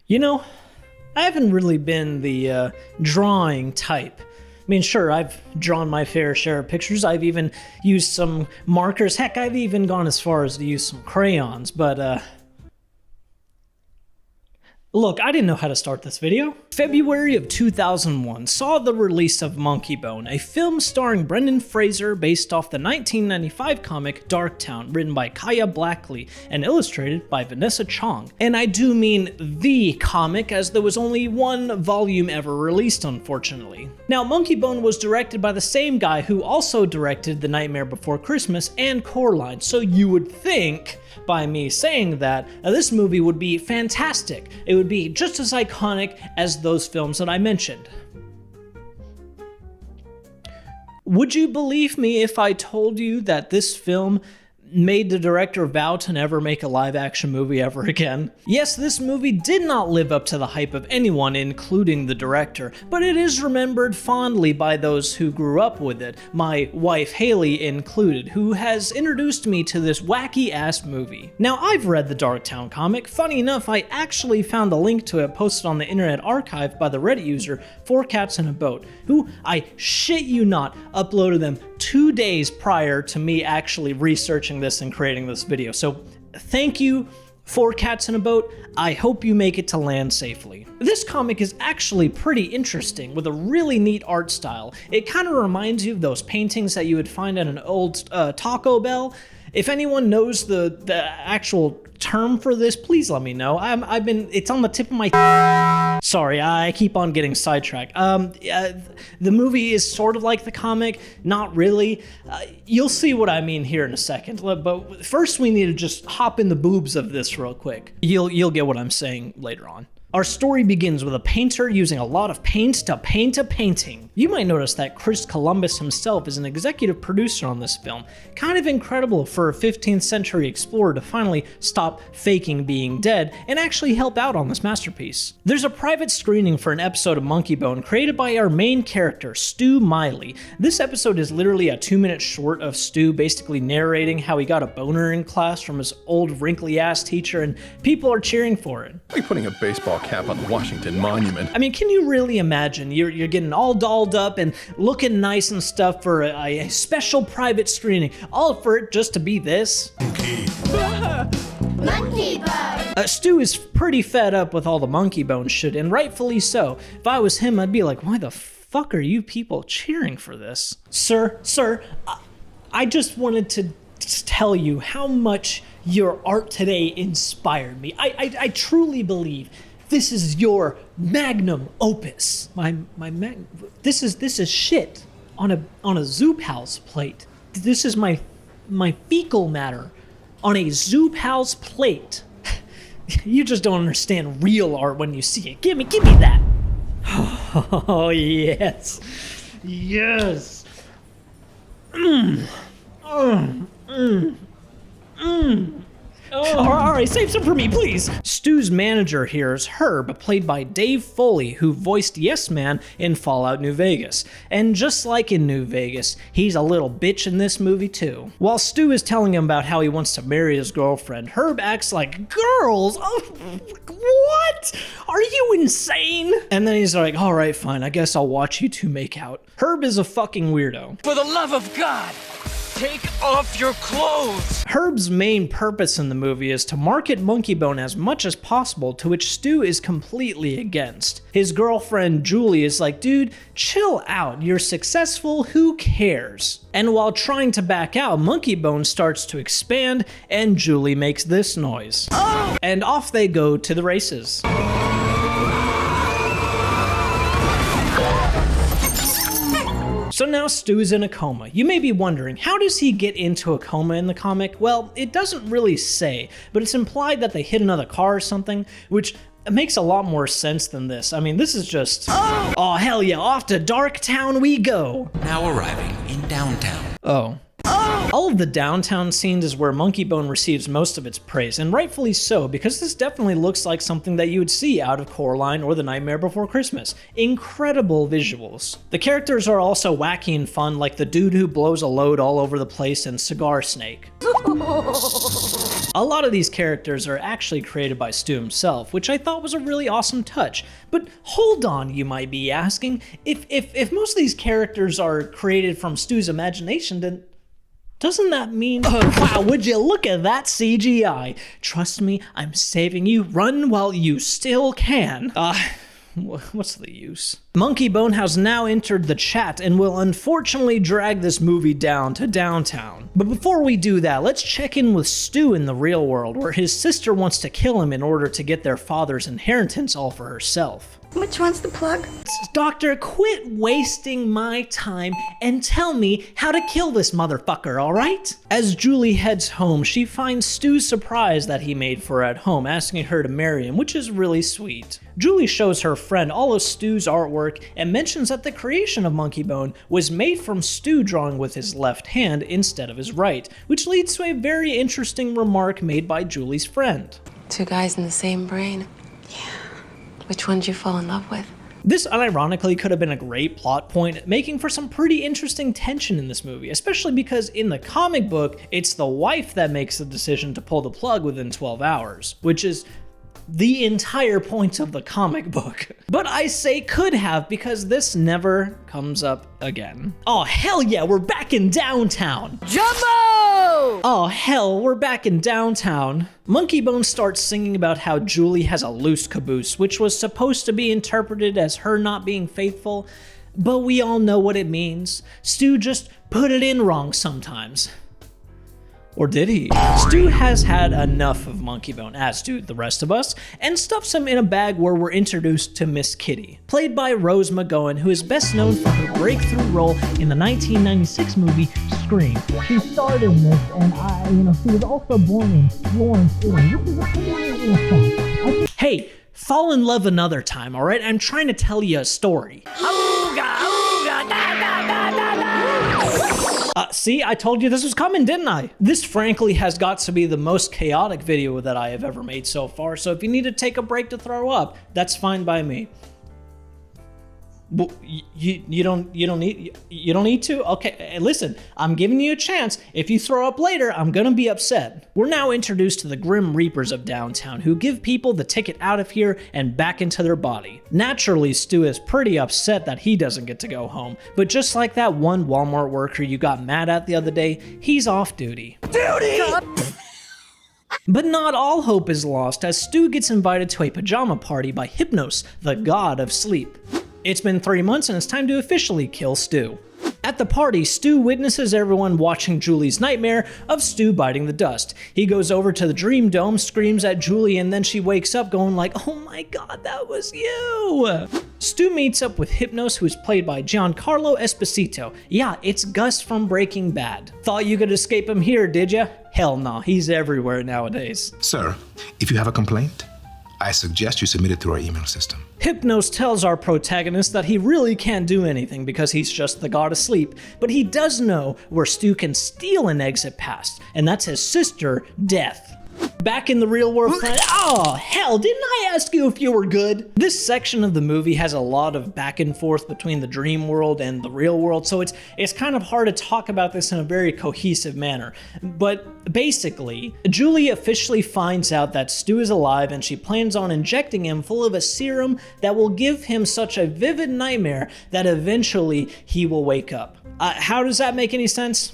You know, I haven't really been the drawing type. I mean, sure, I've drawn my fair share of pictures. I've even used some markers. Heck, I've even gone as far as to use some crayons, but look, I didn't know how to start this video. February of 2001 saw the release of Monkeybone, a film starring Brendan Fraser based off the 1995 comic Darktown, written by Kaya Blackley and illustrated by Vanessa Chong. And I do mean the comic, as there was only one volume ever released, unfortunately. Now, Monkeybone was directed by the same guy who also directed The Nightmare Before Christmas and Coraline, so you would think, by me saying that, this movie would be fantastic. It would be just as iconic as those films that I mentioned. Would you believe me if I told you that this film made the director vow to never make a live-action movie ever again? Yes, this movie did not live up to the hype of anyone, including the director, but it is remembered fondly by those who grew up with it, my wife Haley included, who has introduced me to this wacky-ass movie. Now, I've read the Darktown comic. Funny enough, I actually found a link to it posted on the Internet Archive by the Reddit user 4Cats in a Boat, who, I shit you not, uploaded them 2 days prior to me actually researching this and creating this video. So thank you, 4Cats in a Boat. I hope you make it to land safely. This comic is actually pretty interesting with a really neat art style. It kind of reminds you of those paintings that you would find at an old Taco Bell. If anyone knows the actual term for this, please let me know. It's on the tip of my sorry, I keep on getting sidetracked. The movie is sort of like the comic, not really. You'll see what I mean here in a second, but first we need to just hop in the boobs of this real quick. You'll get what I'm saying later on. Our story begins with a painter using a lot of paint to paint a painting. You might notice that Chris Columbus himself is an executive producer on this film. Kind of incredible for a 15th century explorer to finally stop faking being dead and actually help out on this masterpiece. There's a private screening for an episode of Monkeybone created by our main character, Stu Miley. This episode is literally a 2-minute short of Stu basically narrating how he got a boner in class from his old wrinkly ass teacher, and people are cheering for it. Like putting a baseball cap on the Washington Monument. I mean, can you really imagine you're getting all dolled up and looking nice and stuff for a special private screening, all for it just to be this? Monkeybone! Stu is pretty fed up with all the Monkeybone shit, and rightfully so. If I was him, I'd be like, why the fuck are you people cheering for this? Sir, I just wanted to tell you how much your art today inspired me. I truly believe this is your magnum opus. This is shit on a Zoop House plate. This is my fecal matter on a Zoop House plate. You just don't understand real art when you see it. Give me that. Oh yes, yes. All right, save some for me, please. Stu's manager here is Herb, played by Dave Foley, who voiced Yes Man in Fallout New Vegas. And just like in New Vegas, he's a little bitch in this movie too. While Stu is telling him about how he wants to marry his girlfriend, Herb acts like, girls? Oh, what? Are you insane? And then he's like, all right, fine, I guess I'll watch you two make out. Herb is a fucking weirdo. For the love of God, take off your clothes! Herb's main purpose in the movie is to market Monkeybone as much as possible, to which Stu is completely against. His girlfriend Julie is like, dude, chill out, you're successful, who cares? And while trying to back out, Monkeybone starts to expand, and Julie makes this noise. Oh! And off they go to the races. So now Stu is in a coma. You may be wondering, how does he get into a coma in the comic? Well, it doesn't really say, but it's implied that they hit another car or something, which makes a lot more sense than this. I mean, this is just, oh hell yeah, off to Darktown we go. Now arriving in downtown. Oh. All of the downtown scenes is where Monkeybone receives most of its praise, and rightfully so, because this definitely looks like something that you would see out of Coraline or The Nightmare Before Christmas. Incredible visuals. The characters are also wacky and fun, like the dude who blows a load all over the place and Cigar Snake. A lot of these characters are actually created by Stu himself, which I thought was a really awesome touch. But hold on, you might be asking, if most of these characters are created from Stu's imagination, then doesn't that mean, wow, would you look at that CGI? Trust me, I'm saving you. Run while you still can. What's the use? Monkeybone has now entered the chat and will unfortunately drag this movie down to downtown. But before we do that, let's check in with Stu in the real world, where his sister wants to kill him in order to get their father's inheritance all for herself. Which one's the plug? Doctor, quit wasting my time and tell me how to kill this motherfucker, alright? As Julie heads home, she finds Stu's surprise that he made for her at home, asking her to marry him, which is really sweet. Julie shows her friend all of Stu's artwork and mentions that the creation of Monkeybone was made from Stu drawing with his left hand instead of his right, which leads to a very interesting remark made by Julie's friend. Two guys in the same brain. Which one did you fall in love with? This unironically could have been a great plot point, making for some pretty interesting tension in this movie, especially because in the comic book, it's the wife that makes the decision to pull the plug within 12 hours, which is the entire point of the comic book. But I say could have because this never comes up again. Oh hell yeah, we're back in downtown! Jumbo! Oh hell, we're back in downtown. Monkeybone starts singing about how Julie has a loose caboose, which was supposed to be interpreted as her not being faithful, but we all know what it means. Stu just put it in wrong sometimes. Or did he? Stu has had enough of Monkeybone, as do the rest of us, and stuffs him in a bag where we're introduced to Miss Kitty, played by Rose McGowan, who is best known for her breakthrough role in the 1996 movie Scream. She starred in this, and she was also born in Florence, Italy, which is a pretty neat little fact. Hey, fall in love another time, alright? I'm trying to tell you a story. See, I told you this was coming, didn't I? This frankly has got to be the most chaotic video that I have ever made so far, so if you need to take a break to throw up, that's fine by me. Well, you don't need to? Okay, listen, I'm giving you a chance. If you throw up later, I'm gonna be upset. We're now introduced to the Grim Reapers of downtown, who give people the ticket out of here and back into their body. Naturally, Stu is pretty upset that he doesn't get to go home, but just like that one Walmart worker you got mad at the other day, he's off duty. But not all hope is lost, as Stu gets invited to a pajama party by Hypnos, the god of sleep. It's been 3 months and it's time to officially kill Stu. At the party, Stu witnesses everyone watching Julie's nightmare of Stu biting the dust. He goes over to the Dream Dome, screams at Julie, and then she wakes up going like, oh my god, that was you! Stu meets up with Hypnos, who is played by Giancarlo Esposito. Yeah, it's Gus from Breaking Bad. Thought you could escape him here, did ya? Hell no, he's everywhere nowadays. Sir, if you have a complaint, I suggest you submit it through our email system. Hypnos tells our protagonist that he really can't do anything because he's just the god of sleep, but he does know where Stu can steal an exit pass, and that's his sister, Death. Back in the real world planet. Oh, hell, didn't I ask you if you were good? This section of the movie has a lot of back and forth between the dream world and the real world, so it's kind of hard to talk about this in a very cohesive manner. But basically, Julie officially finds out that Stu is alive and she plans on injecting him full of a serum that will give him such a vivid nightmare that eventually he will wake up. How does that make any sense?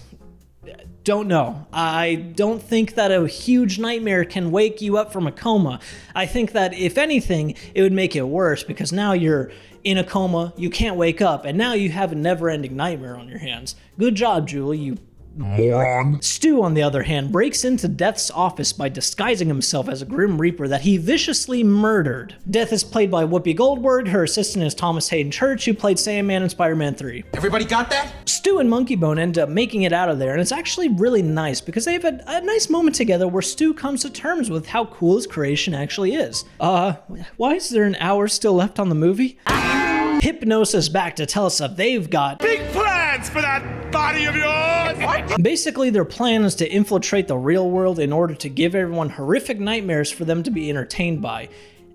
Don't know. I don't think that a huge nightmare can wake you up from a coma. I think that if anything, it would make it worse because now you're in a coma, you can't wake up, and now you have a never-ending nightmare on your hands. Good job, Julie, you moron. Stu, on the other hand, breaks into Death's office by disguising himself as a Grim Reaper that he viciously murdered. Death is played by Whoopi Goldberg. Her assistant is Thomas Hayden Church, who played Sandman in Spider-Man 3. Everybody got that? Stu and Monkeybone end up making it out of there, and it's actually really nice because they have a nice moment together where Stu comes to terms with how cool his creation actually is. Why is there an hour still left on the movie? Hypnos is back to tell us that they've got big plans for that body of yours! What? Basically, their plan is to infiltrate the real world in order to give everyone horrific nightmares for them to be entertained by.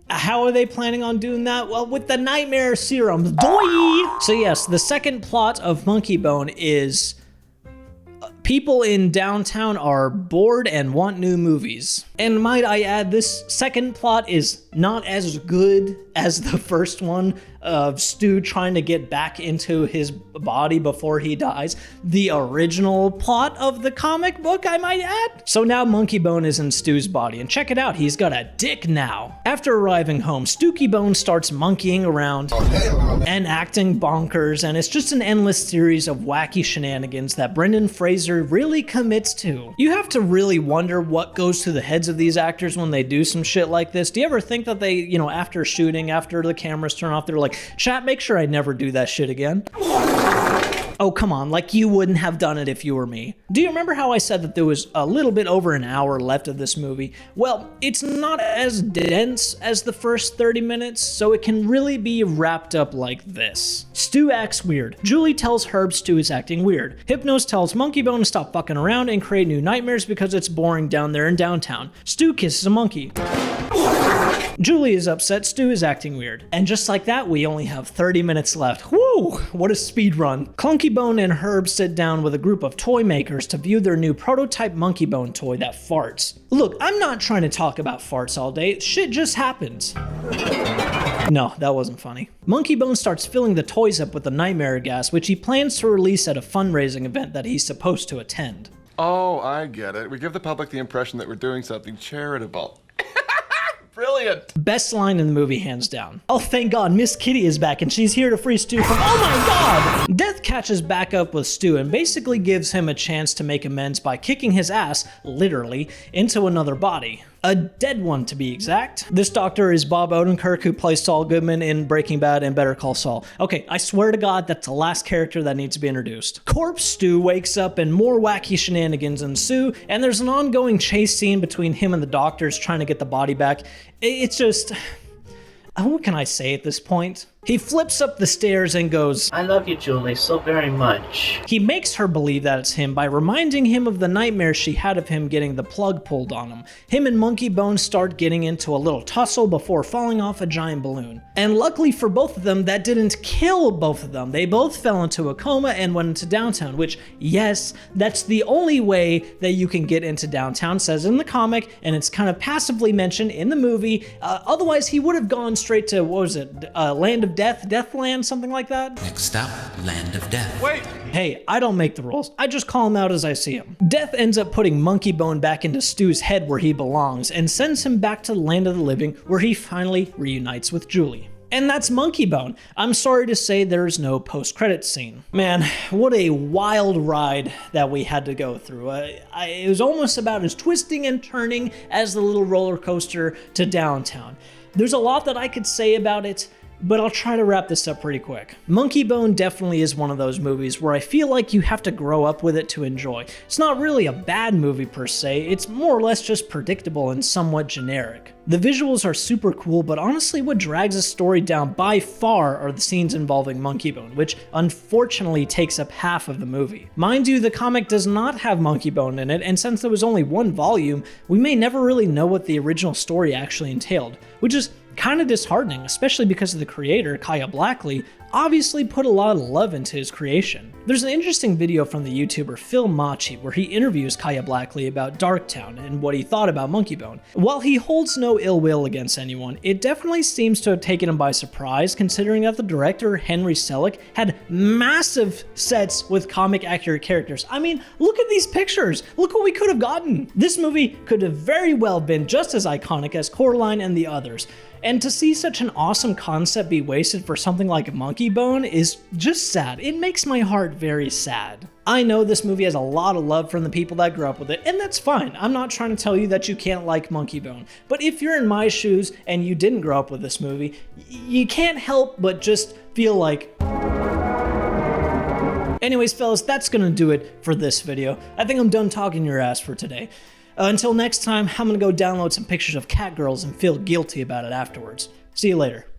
How are they planning on doing that? Well, with the nightmare serums. Doi! So yes, the second plot of Monkeybone is People in downtown are bored and want new movies. And might I add, this second plot is not as good as the first one of Stu trying to get back into his body before he dies. The original plot of the comic book, I might add. So now Monkeybone is in Stu's body, and check it out, he's got a dick now. After arriving home, Stooky-Bone starts monkeying around and acting bonkers, and it's just an endless series of wacky shenanigans that Brendan Fraser really commits to. You have to really wonder what goes through the heads of these actors when they do some shit like this. Do you ever think that they, after shooting, after the cameras turn off, they're like, chat, make sure I never do that shit again? Oh, come on, like you wouldn't have done it if you were me. Do you remember how I said that there was a little bit over an hour left of this movie? Well, it's not as dense as the first 30 minutes, so it can really be wrapped up like this. Stu acts weird. Julie tells Herb Stu is acting weird. Hypnos tells Monkeybone to stop fucking around and create new nightmares because it's boring down there in downtown. Stu kisses a monkey. Julie is upset Stu is acting weird. And just like that, we only have 30 minutes left. Woo! What a speed run. Clunkybone and Herb sit down with a group of toy makers to view their new prototype Monkeybone toy that farts. Look, I'm not trying to talk about farts all day. Shit just happens. No, that wasn't funny. Monkeybone starts filling the toys up with the nightmare gas, which he plans to release at a fundraising event that he's supposed to attend. Oh, I get it. We give the public the impression that we're doing something charitable. Brilliant. Best line in the movie, hands down. Oh, thank God, Miss Kitty is back and she's here to free Stu from— oh my God! Death catches back up with Stu and basically gives him a chance to make amends by kicking his ass, literally, into another body. A dead one, to be exact. This doctor is Bob Odenkirk, who plays Saul Goodman in Breaking Bad and Better Call Saul. Okay, I swear to God, that's the last character that needs to be introduced. Corpse Stu wakes up and more wacky shenanigans ensue, and there's an ongoing chase scene between him and the doctors trying to get the body back. It's just— what can I say at this point? He flips up the stairs and goes, "I love you, Julie, so very much." He makes her believe that it's him by reminding him of the nightmare she had of him getting the plug pulled on him. Him and Monkeybone start getting into a little tussle before falling off a giant balloon. And luckily for both of them, that didn't kill both of them. They both fell into a coma and went into downtown, which, yes, that's the only way that you can get into downtown, says in the comic, and it's kind of passively mentioned in the movie. Otherwise, he would have gone straight to, what was it, Land of Death, Deathland, something like that? Next stop, Land of Death. Wait! Hey, I don't make the rules. I just call them out as I see them. Death ends up putting Monkeybone back into Stu's head where he belongs and sends him back to the land of the living where he finally reunites with Julie. And that's Monkeybone. I'm sorry to say there's no post-credits scene. Man, what a wild ride that we had to go through. It was almost about as twisting and turning as the little roller coaster to downtown. There's a lot that I could say about it, but I'll try to wrap this up pretty quick. Monkeybone definitely is one of those movies where I feel like you have to grow up with it to enjoy. It's not really a bad movie per se, it's more or less just predictable and somewhat generic. The visuals are super cool, but honestly what drags the story down by far are the scenes involving Monkeybone, which unfortunately takes up half of the movie. Mind you, the comic does not have Monkeybone in it, and since there was only one volume, we may never really know what the original story actually entailed, which is kind of disheartening, especially because of the creator, Kaya Blackley, obviously put a lot of love into his creation. There's an interesting video from the YouTuber Phil Machi where he interviews Kaya Blackley about Darktown and what he thought about Monkeybone. While he holds no ill will against anyone, it definitely seems to have taken him by surprise considering that the director, Henry Selick, had massive sets with comic accurate characters. I mean, look at these pictures! Look what we could have gotten! This movie could have very well been just as iconic as Coraline and the others. And to see such an awesome concept be wasted for something like Monkeybone is just sad. It makes my heart very sad. I know this movie has a lot of love from the people that grew up with it, and that's fine. I'm not trying to tell you that you can't like Monkeybone. But if you're in my shoes and you didn't grow up with this movie, you can't help but just feel like— Anyways, fellas, that's gonna do it for this video. I think I'm done talking your ass for today. Until next time, I'm gonna go download some pictures of cat girls and feel guilty about it afterwards. See you later.